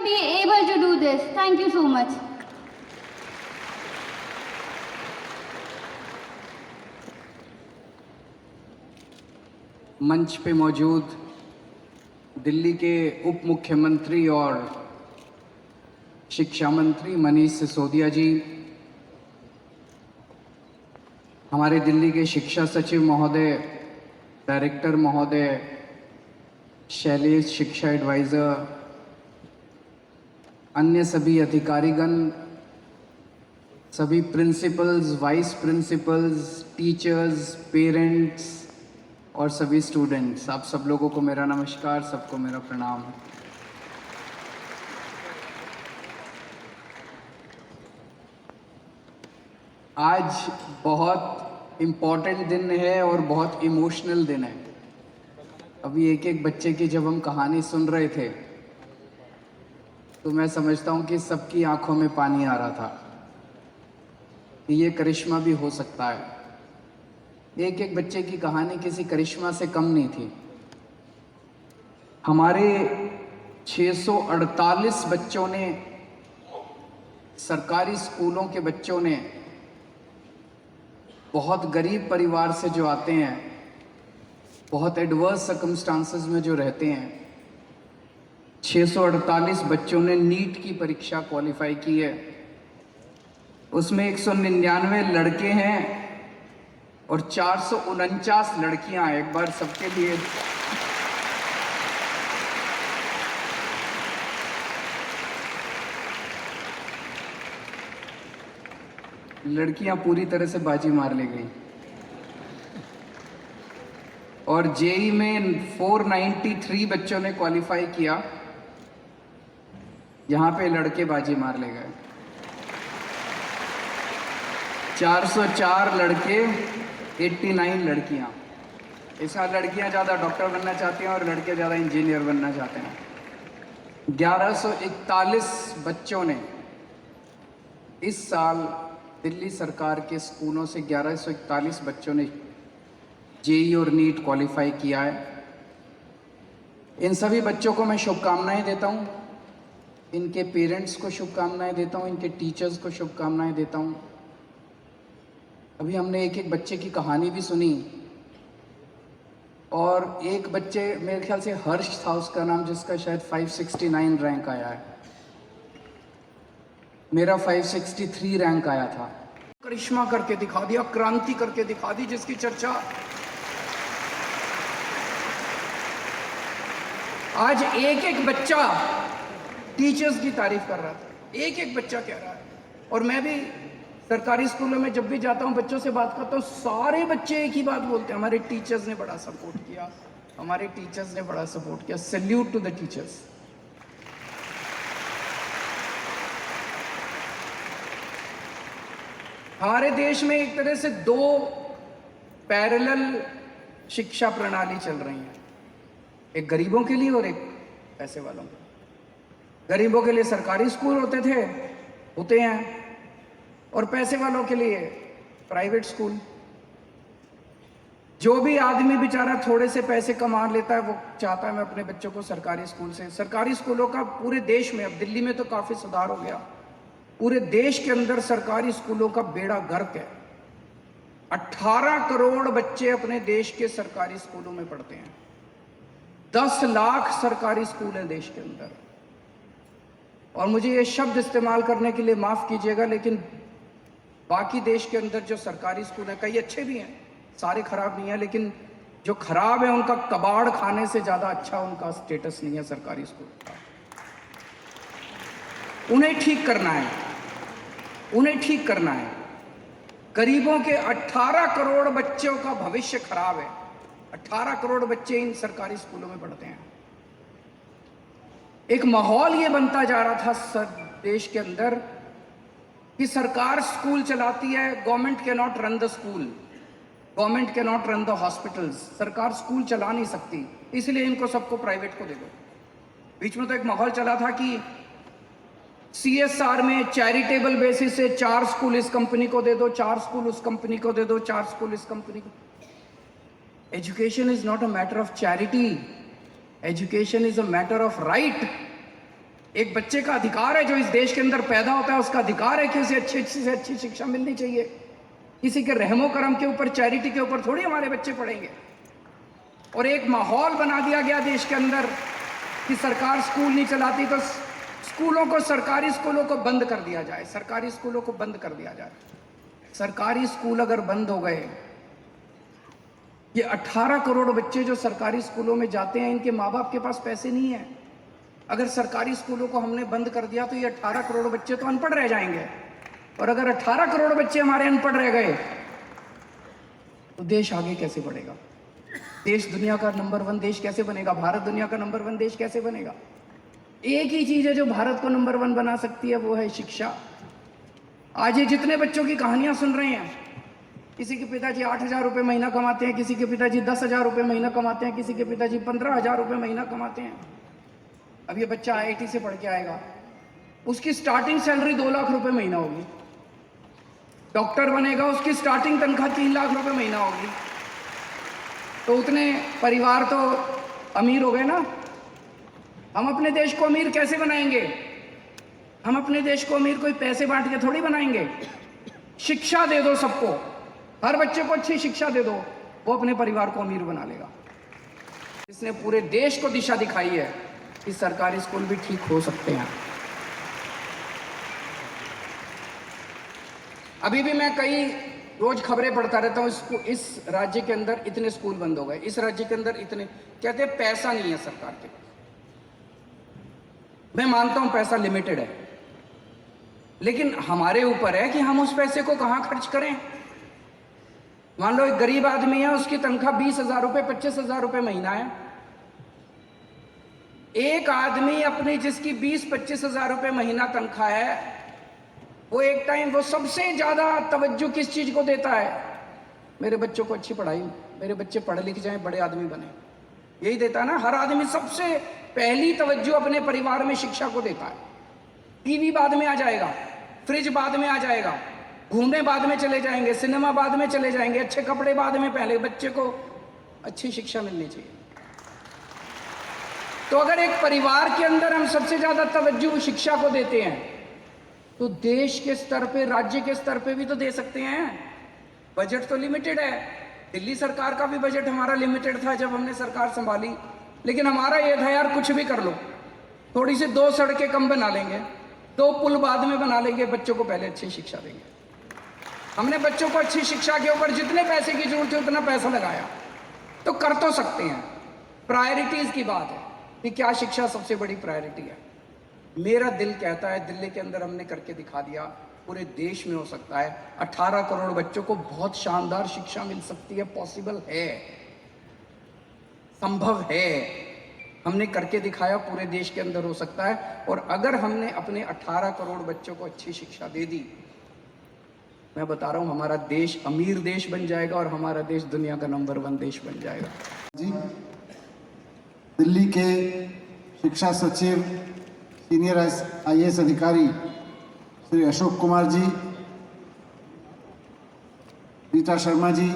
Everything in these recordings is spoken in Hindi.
be able to do this. Thank you so much. मंच पे मौजूद दिल्ली के उप मुख्यमंत्री और शिक्षा मंत्री मनीष सिसोदिया जी, हमारे दिल्ली के शिक्षा सचिव महोदय, डायरेक्टर महोदय, शैलेश शिक्षा एडवाइज़र, अन्य सभी अधिकारीगण, सभी principles, vice principles, teachers, parents और सभी स्टूडेंट्स, आप सब लोगों को मेरा नमस्कार, सबको मेरा प्रणाम। आज बहुत इम्पॉर्टेंट दिन है और बहुत इमोशनल दिन है। अभी एक एक बच्चे की जब हम कहानी सुन रहे थे तो मैं समझता हूँ कि सबकी आंखों में पानी आ रहा था कि ये करिश्मा भी हो सकता है। एक एक बच्चे की कहानी किसी करिश्मा से कम नहीं थी। हमारे 648 बच्चों ने, सरकारी स्कूलों के बच्चों ने, बहुत गरीब परिवार से जो आते हैं, बहुत एडवर्स सर्कमस्टांसेस में जो रहते हैं, 648 बच्चों ने नीट की परीक्षा क्वालिफाई की है। उसमें 199 लड़के हैं और 449 लड़कियां। एक बार सबके लिए लड़कियां पूरी तरह से बाजी मार ले गई। और जेई में 493 बच्चों ने क्वालिफाई किया, यहां पे लड़के बाजी मार ले गए। 404 लड़के, 89 लड़कियां। इसका लड़कियां ज़्यादा डॉक्टर बनना चाहती हैं और लड़के ज़्यादा इंजीनियर बनना चाहते हैं। 1141 बच्चों ने इस साल दिल्ली सरकार के स्कूलों से 1141 बच्चों ने जेई और नीट क्वालिफाई किया है। इन सभी बच्चों को मैं शुभकामनाएं देता हूं, इनके पेरेंट्स को शुभकामनाएं देता हूं, इनके टीचर्स को शुभकामनाएं देता हूं। अभी हमने एक एक बच्चे की कहानी भी सुनी और एक बच्चे, मेरे ख्याल से हर्ष था उसका नाम, जिसका शायद 569 रैंक आया है। मेरा 563 रैंक आया था। करिश्मा करके दिखा दिया, क्रांति करके दिखा दी, जिसकी चर्चा आज एक एक बच्चा टीचर्स की तारीफ कर रहा था। एक एक बच्चा कह रहा है। और मैं भी सरकारी स्कूलों में जब भी जाता हूँ, बच्चों से बात करता हूँ, सारे बच्चे एक ही बात बोलते हैं, हमारे टीचर्स ने बड़ा सपोर्ट किया, हमारे टीचर्स ने बड़ा सपोर्ट किया। Salute to the teachers. हमारे देश में एक तरह से दो पैरेलल शिक्षा प्रणाली चल रही है, एक गरीबों के लिए और एक पैसे वालों के लिए। गरीबों के लिए सरकारी स्कूल होते हैं और पैसे वालों के लिए प्राइवेट स्कूल। जो भी आदमी बेचारा थोड़े से पैसे कमा लेता है, वो चाहता है मैं अपने बच्चों को सरकारी स्कूल से। सरकारी स्कूलों का पूरे देश में, अब दिल्ली में तो काफी सुधार हो गया, पूरे देश के अंदर सरकारी स्कूलों का बेड़ा गर्क है। 18 करोड़ बच्चे अपने देश के सरकारी स्कूलों में पढ़ते हैं। 10 लाख सरकारी स्कूल हैं देश के अंदर। और मुझे ये शब्द इस्तेमाल करने के लिए माफ कीजिएगा, लेकिन बाकी देश के अंदर जो सरकारी स्कूल हैं, कई अच्छे भी हैं, सारे खराब नहीं है, लेकिन जो खराब है उनका कबाड़ खाने से ज्यादा अच्छा उनका स्टेटस नहीं है सरकारी स्कूल का। उन्हें ठीक करना है, उन्हें ठीक करना है। गरीबों के 18 करोड़ बच्चों का भविष्य खराब है। 18 करोड़ बच्चे इन सरकारी स्कूलों में पढ़ते हैं। एक माहौल ये बनता जा रहा था देश के अंदर कि सरकार स्कूल चलाती है, government can not run the school, government can not run the hospitals. सरकार स्कूल चला नहीं सकती, इसलिए इनको सबको प्राइवेट को दे दो। बीच में तो एक माहौल चला था कि CSR में चैरिटेबल बेसिस से 4 स्कूल इस कंपनी को दे दो, 4 स्कूल उस कंपनी को दे दो, 4 स्कूल इस कंपनी को। Education is not a matter of charity, education is a matter of right. एक बच्चे का अधिकार है, जो इस देश के अंदर पैदा होता है उसका अधिकार है कि उसे अच्छी से अच्छी शिक्षा मिलनी चाहिए। किसी के रहमो करम के ऊपर, चैरिटी के ऊपर थोड़ी हमारे बच्चे पढ़ेंगे। और एक माहौल बना दिया गया देश के अंदर कि सरकार स्कूल नहीं चलाती तो स्कूलों को, सरकारी स्कूलों को बंद कर दिया जाए, सरकारी स्कूलों को बंद कर दिया जाए। सरकारी स्कूल अगर बंद हो गए, ये 18 करोड़ बच्चे जो सरकारी स्कूलों में जाते हैं, इनके माँ बाप के पास पैसे नहीं है। अगर सरकारी स्कूलों को हमने बंद कर दिया तो ये 18 करोड़ बच्चे तो अनपढ़ रह जाएंगे। और अगर 18 करोड़ बच्चे हमारे अनपढ़ रह गए तो देश आगे कैसे बढ़ेगा? देश दुनिया का नंबर 1 देश कैसे बनेगा? भारत दुनिया का नंबर 1 देश कैसे बनेगा? एक ही चीज है जो भारत को नंबर 1 बना सकती है, वो है शिक्षा। आज ये जितने बच्चों की कहानियां सुन रहे हैं, किसी के पिताजी 8,000 रुपये महीना कमाते हैं, किसी के पिताजी 10,000 रुपये महीना कमाते हैं, किसी के पिताजी 15,000 रुपये महीना कमाते हैं। अब ये बच्चा IIT से पढ़ के आएगा, उसकी स्टार्टिंग सैलरी 2 लाख रुपए महीना होगी। डॉक्टर बनेगा, उसकी स्टार्टिंग तनख्वाह 3 लाख रुपए महीना होगी। तो उतने परिवार तो अमीर हो गए ना। हम अपने देश को अमीर कैसे बनाएंगे? हम अपने देश को अमीर कोई पैसे बांट के थोड़ी बनाएंगे। शिक्षा दे दो सबको, हर बच्चे को अच्छी शिक्षा दे दो, वो अपने परिवार को अमीर बना लेगा। इसने पूरे देश को दिशा दिखाई है कि सरकारी स्कूल भी ठीक हो सकते हैं। अभी भी मैं कई रोज खबरें पढ़ता रहता हूँ, इस राज्य के अंदर इतने स्कूल बंद हो गए, इस राज्य के अंदर इतने, कहते हैं पैसा नहीं है सरकार के पास। मैं मानता हूं पैसा लिमिटेड है, लेकिन हमारे ऊपर है कि हम उस पैसे को कहां खर्च करें। मान लो एक गरीब आदमी है, उसकी तनख्वाह 20,000 रुपये, 25,000 रुपये महीना है। एक आदमी अपनी जिसकी 20-25,000 रुपये महीना तनख्वाह है, वो एक टाइम वो सबसे ज्यादा तवज्जो किस चीज को देता है? मेरे बच्चों को अच्छी पढ़ाई, मेरे बच्चे पढ़े लिख जाएं, बड़े आदमी बने, यही देता है ना। हर आदमी सबसे पहली तवज्जो अपने परिवार में शिक्षा को देता है। टीवी बाद में आ जाएगा, फ्रिज बाद में आ जाएगा, घूमने बाद में चले जाएंगे, सिनेमा बाद में चले जाएंगे, अच्छे कपड़े बाद में, पहले बच्चे को अच्छी शिक्षा मिलनी चाहिए। तो अगर एक परिवार के अंदर हम सबसे ज्यादा तवज्जो शिक्षा को देते हैं, तो देश के स्तर पे, राज्य के स्तर पे भी तो दे सकते हैं। बजट तो लिमिटेड है, दिल्ली सरकार का भी बजट हमारा लिमिटेड था जब हमने सरकार संभाली, लेकिन हमारा ये था यार कुछ भी कर लो, थोड़ी सी 2 सड़कें कम बना लेंगे, 2 पुल बाद में बना लेंगे, बच्चों को पहले अच्छी शिक्षा देंगे। हमने बच्चों को अच्छी शिक्षा के ऊपर जितने पैसे की जरूरत है उतना पैसा लगाया। तो कर तो सकते हैं, प्रायोरिटीज की बात है कि क्या शिक्षा सबसे बड़ी प्रायोरिटी है। मेरा दिल कहता है दिल्ली के अंदर हमने करके दिखा दिया, पूरे देश में हो सकता है। 18 करोड़ बच्चों को बहुत शानदार शिक्षा मिल सकती है, पॉसिबल है, संभव है, हमने करके दिखाया, पूरे देश के अंदर हो सकता है। और अगर हमने अपने 18 करोड़ बच्चों को अच्छी शिक्षा दे दी, मैं बता रहा हूं हमारा देश अमीर देश बन जाएगा और हमारा देश दुनिया का नंबर 1 देश बन जाएगा। जी, दिल्ली के शिक्षा सचिव, सीनियर IAS अधिकारी श्री अशोक कुमार जी, रीता शर्मा जी,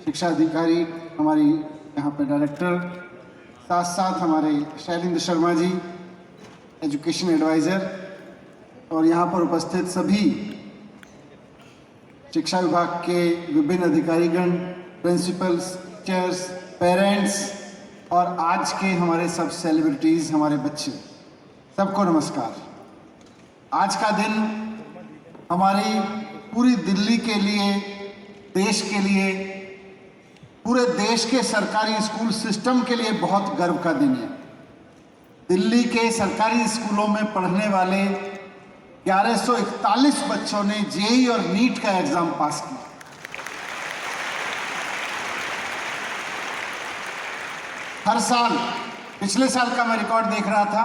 शिक्षा अधिकारी हमारी यहाँ पे डायरेक्टर, साथ साथ हमारे शैलेंद्र शर्मा जी, एजुकेशन एडवाइज़र, और यहाँ पर उपस्थित सभी शिक्षा विभाग के विभिन्न अधिकारीगण, प्रिंसिपल्स, टीचर्स, पेरेंट्स और आज के हमारे सब सेलिब्रिटीज़, हमारे बच्चे, सबको नमस्कार। आज का दिन हमारी पूरी दिल्ली के लिए, देश के लिए, पूरे देश के सरकारी स्कूल सिस्टम के लिए बहुत गर्व का दिन है। दिल्ली के सरकारी स्कूलों में पढ़ने वाले 1141 बच्चों ने JEE और नीट का एग्जाम पास किया। हर साल, पिछले साल का मैं रिकॉर्ड देख रहा था,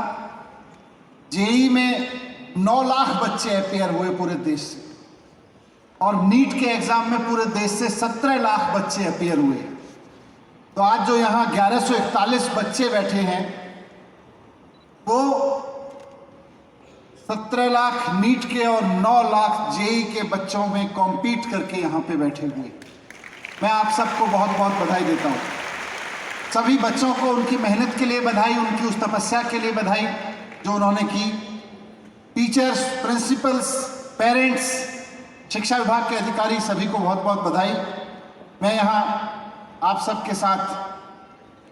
JEE में 9 लाख बच्चे अपेयर हुए पूरे देश से, और नीट के एग्जाम में पूरे देश से 17 लाख बच्चे अपेयर हुए। तो आज जो यहाँ 1141 बच्चे बैठे हैं, वो 17 लाख नीट के और 9 लाख JEE के बच्चों में कॉम्पीट करके यहाँ पे बैठे हुए। मैं आप सबको बहुत बहुत बधाई देता हूँ। सभी बच्चों को उनकी मेहनत के लिए बधाई, उनकी उस तपस्या के लिए बधाई जो उन्होंने की। टीचर्स, प्रिंसिपल्स, पेरेंट्स, शिक्षा विभाग के अधिकारी, सभी को बहुत बहुत बधाई। मैं यहाँ आप सबके साथ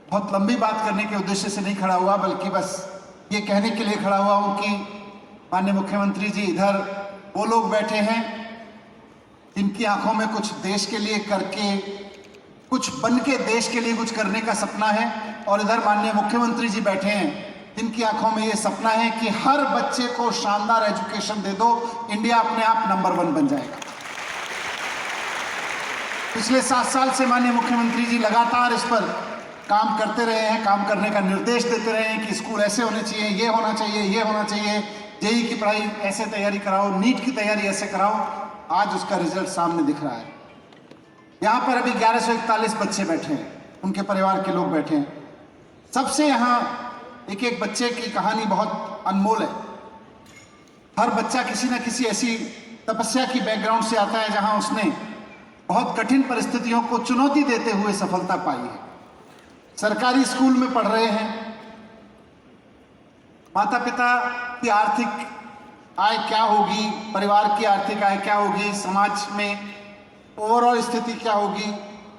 बहुत लंबी बात करने के उद्देश्य से नहीं खड़ा हुआ, बल्कि बस ये कहने के लिए खड़ा हुआ हूँ कि माननीय मुख्यमंत्री जी, इधर वो लोग बैठे हैं जिनकी आंखों में कुछ देश के लिए करके, कुछ बन के देश के लिए कुछ करने का सपना है, और इधर माननीय मुख्यमंत्री जी बैठे हैं जिनकी आंखों में ये सपना है कि हर बच्चे को शानदार एजुकेशन दे दो, इंडिया अपने आप नंबर 1 बन जाएगा। पिछले 7 साल से माननीय मुख्यमंत्री जी लगातार इस पर काम करते रहे हैं, काम करने का निर्देश देते रहे हैं कि स्कूल ऐसे होने चाहिए, ये होना चाहिए, ये होना चाहिए, जेई की पढ़ाई ऐसे तैयारी कराओ, नीट की तैयारी ऐसे कराओ। आज उसका रिजल्ट सामने दिख रहा है। यहाँ पर अभी 1141 बच्चे बैठे हैं, उनके परिवार के लोग बैठे हैं। सबसे यहाँ एक एक बच्चे की कहानी बहुत अनमोल है। हर बच्चा किसी न किसी ऐसी तपस्या की बैकग्राउंड से आता है जहां उसने बहुत कठिन परिस्थितियों को चुनौती देते हुए सफलता पाई है। सरकारी स्कूल में पढ़ रहे हैं, माता पिता की आर्थिक आय क्या होगी, परिवार की आर्थिक आय क्या होगी, समाज में ओवरऑल स्थिति क्या होगी,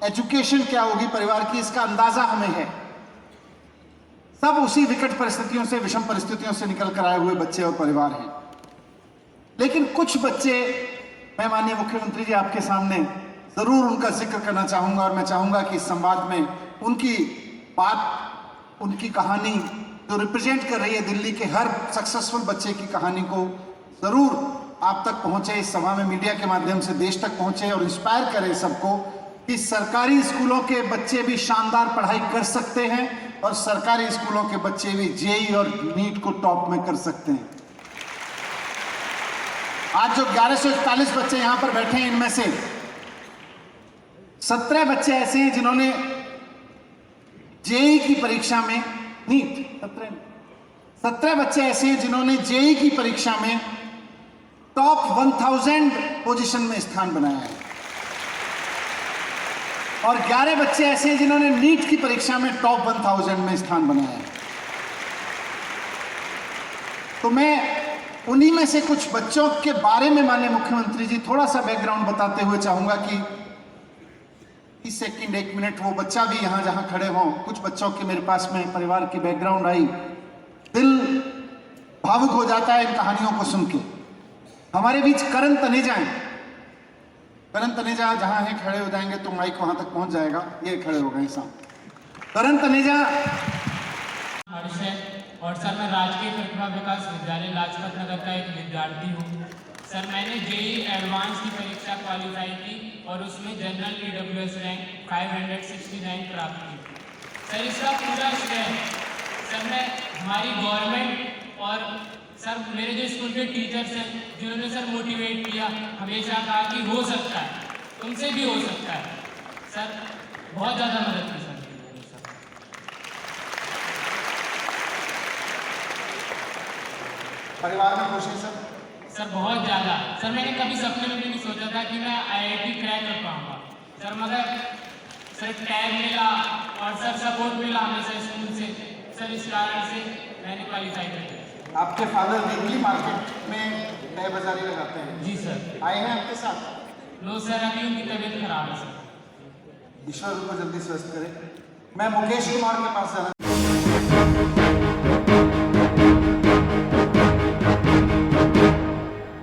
एजुकेशन क्या होगी परिवार की, इसका अंदाजा हमें है। सब उसी विकट परिस्थितियों से, विषम परिस्थितियों से निकल कर आए हुए बच्चे और परिवार हैं। लेकिन कुछ बच्चे, मैं माननीय मुख्यमंत्री जी आपके सामने जरूर उनका जिक्र करना चाहूंगा, और मैं चाहूंगा कि इस संवाद में उनकी बात, उनकी कहानी जो रिप्रेजेंट कर रही है दिल्ली के हर सक्सेसफुल बच्चे की कहानी को जरूर आप तक पहुंचे, इस सभा में मीडिया के माध्यम से देश तक पहुंचे और इंस्पायर करें सबको कि सरकारी स्कूलों के बच्चे भी शानदार पढ़ाई कर सकते हैं और सरकारी स्कूलों के बच्चे भी जेई और नीट को टॉप में कर सकते हैं। आज जो 1141 बच्चे यहां पर बैठे हैं, इनमें से 17 बच्चे ऐसे हैं जिन्होंने जेई की परीक्षा में, नीट 17 बच्चे ऐसे हैं जिन्होंने जेई की परीक्षा में टॉप 1000 पोजीशन में स्थान बनाया है, और 11 बच्चे ऐसे हैं जिन्होंने नीट की परीक्षा में टॉप 1000 में स्थान बनाया है। तो मैं उन्हीं में से कुछ बच्चों के बारे में माननीय मुख्यमंत्री जी थोड़ा सा बैकग्राउंड बताते हुए चाहूंगा कि 30 सेकंड 1 मिनट वो बच्चा भी यहाँ जहाँ खड़े हों। कुछ बच्चों के मेरे पास में परिवार की बैकग्राउंड आई, दिल भावुक हो जाता है इन कहानियों को सुन के। हमारे बीच करण तनेजा हैं। करण तनेजा जहाँ हैं खड़े हो जाएंगे तो माइक वहाँ तक पहुँच जाएगा। ये खड़े हो गए साहब। करण तनेजा और सर मैं राजकीय प्रतिभा विकास विद्यालय लाजपत नगर का एक विद्यार्थी हूँ। सर मैंने जेई एडवांस की परीक्षा क्वालिफाई की और उसमें जनरल EWS रैंक 569 प्राप्त की। सर इसका पूरा श्रेय सर मैं हमारी गवर्नमेंट और सर मेरे जो स्कूल के टीचर्स हैं जिन्होंने सर मोटिवेट किया, हमेशा कहा कि हो सकता है, तुमसे भी हो सकता है। सर बहुत ज़्यादा मदद की सर। परिवार में खुश है सर? सर बहुत ज़्यादा। सर मैंने कभी सपने में भी नहीं सोचा था कि मैं IIT क्रैक कर पाऊँगा सर, मगर सर टैग मिला और सर सपोर्ट मिला हमेशा स्कूल से। सर इस कारण से मैंने क्वालिफाई कर लिया। आपके फादर वीकली मार्केट में नए बाजारी लगाते हैं? जी सर। आए हैं आपके साथ? नो सर, अभी उनकी तबीयत खराब है सर। ईश्वर उनको जल्दी स्वस्थ करे। मैं मुकेश कुमार के पास जाना